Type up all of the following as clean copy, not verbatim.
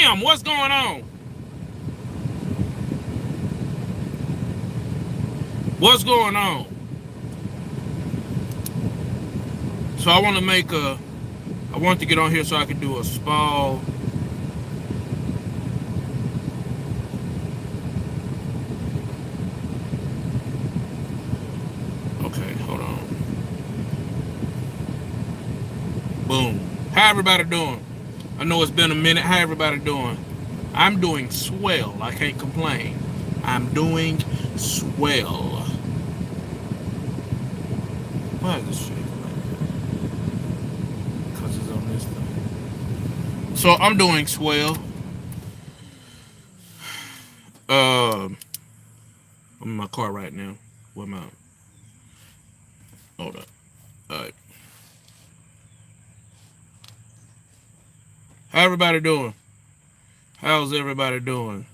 Tim, what's going on? What's going on? So I want to make a. I want to get on here so I can do a small. Okay, hold on. Boom. How everybody doing? I know it's been a minute. How everybody doing? I'm doing swell. I can't complain. I'm doing swell. Why is this shit like that? Because it's on this thing. So I'm doing swell. Um, I'm in my car right now. Where am I? Hold up. All right. How everybody doing? How's everybody doing?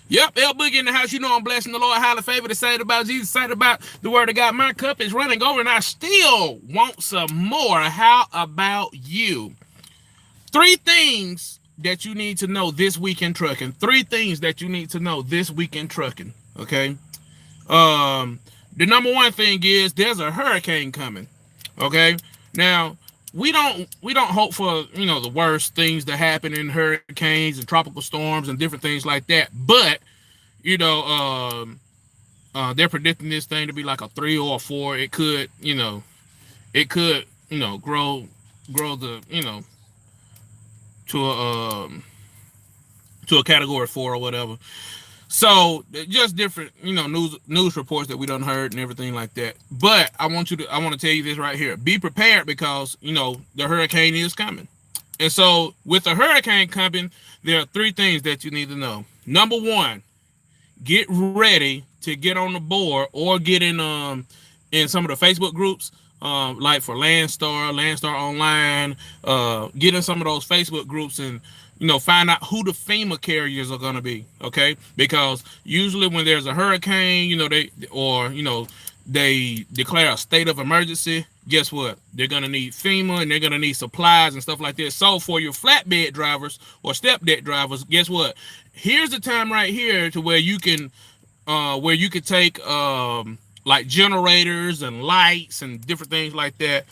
Yep, El Boogie in the house. You know I'm blessing the Lord, highly favored, excited about Jesus, excited about the word of God. My cup is running over and I still want some more. How about you? Three things that you need to know this week in trucking. Three things that you need to know this week in trucking. Okay. The number one thing is there's a hurricane coming. Okay. Now, we don't hope for the worst things to happen in hurricanes and tropical storms and different things like that. But you know, they're predicting this thing to be like a 3 or 4. It could grow the to a category 4 or whatever. So just different news reports that we done heard and everything like that. But I want to tell you this right here: be prepared because the hurricane is coming. And so with the hurricane coming, there are three things that you need to know. Number one, get ready to get on the board or get in some of the Facebook groups, like for Landstar Online. Get in some of those Facebook groups and find out who the FEMA carriers are going to be. Okay, because usually when there's a hurricane, they declare a state of emergency. Guess what? They're going to need FEMA and they're going to need supplies and stuff like that. So for your flatbed drivers or step deck drivers, guess what? Here's the time right here to where you could take like generators and lights and different things like that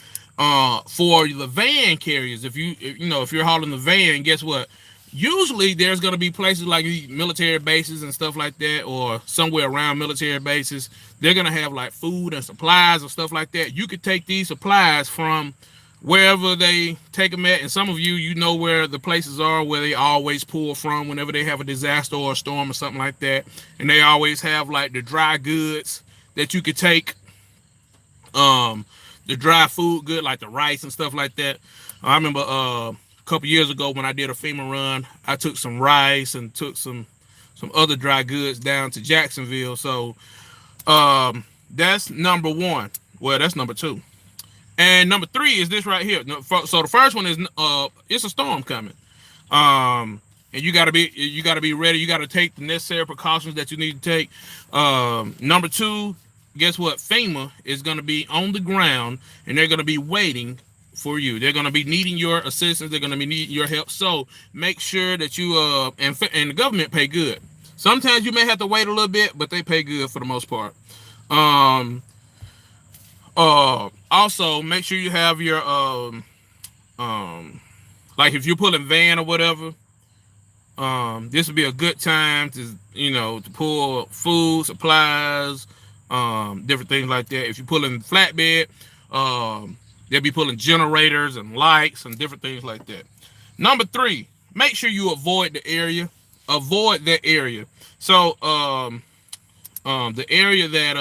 for the van carriers. If you're hauling the van, guess what? Usually there's going to be places like military bases and stuff like that, or somewhere around military bases. They're going to have like food and supplies and stuff like that. You could take these supplies from wherever they take them at. And some of you know where the places are where they always pull from whenever they have a disaster or a storm or something like that. And they always have like the dry goods that you could take, the dry food good, like the rice and stuff like that. I remember a couple years ago when I did a FEMA run, I took some rice and took some other dry goods down to Jacksonville. So that's number one. Well, that's number two. And number three is this right here. So the first one is it's a storm coming. And you gotta be ready. You gotta take the necessary precautions that you need to take. Number two, guess what? FEMA is gonna be on the ground and they're gonna be waiting for you. They're gonna be needing your assistance. They're gonna be needing your help. So make sure that you and the government pay good. Sometimes you may have to wait a little bit, but they pay good for the most part. Um, Also make sure you have your like if you're pulling van or whatever, this would be a good time to pull food, supplies, different things like that. If you're pulling flatbed, they'll be pulling generators and lights and different things like that. Number three, make sure you avoid the area. Avoid that area. So the area that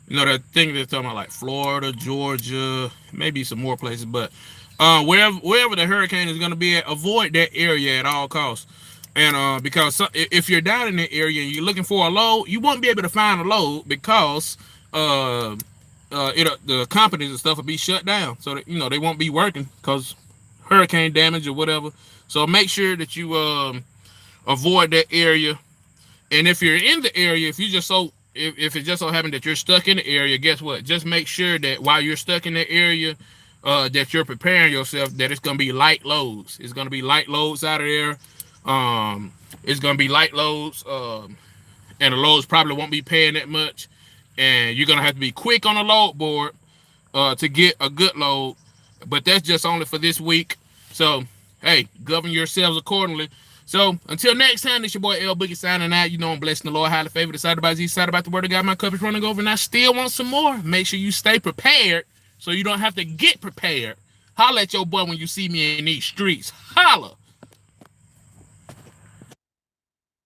that thing they're talking about, like Florida, Georgia, maybe some more places, but wherever the hurricane is going to be at, avoid that area at all costs. And because if you're down in that area and you're looking for a load, you won't be able to find a load because the companies and stuff will be shut down, so that they won't be working because hurricane damage or whatever. So make sure that you avoid that area. And if you're in the area, if it just so happened that you're stuck in the area, guess what? Just make sure that while you're stuck in the area, that you're preparing yourself that it's gonna be light loads. It's gonna be light loads out of there. It's gonna be light loads, and the loads probably won't be paying that much. And you're gonna have to be quick on the load board to get a good load. But that's just only for this week. So hey, govern yourselves accordingly. So until next time, it's your boy L Boogie signing out. You know I'm blessing the Lord, highly favored, excited about Z, excited about the word of God. My cup is running over, and I still want some more. Make sure you stay prepared so you don't have to get prepared. Holla at your boy when you see me in these streets. Holla.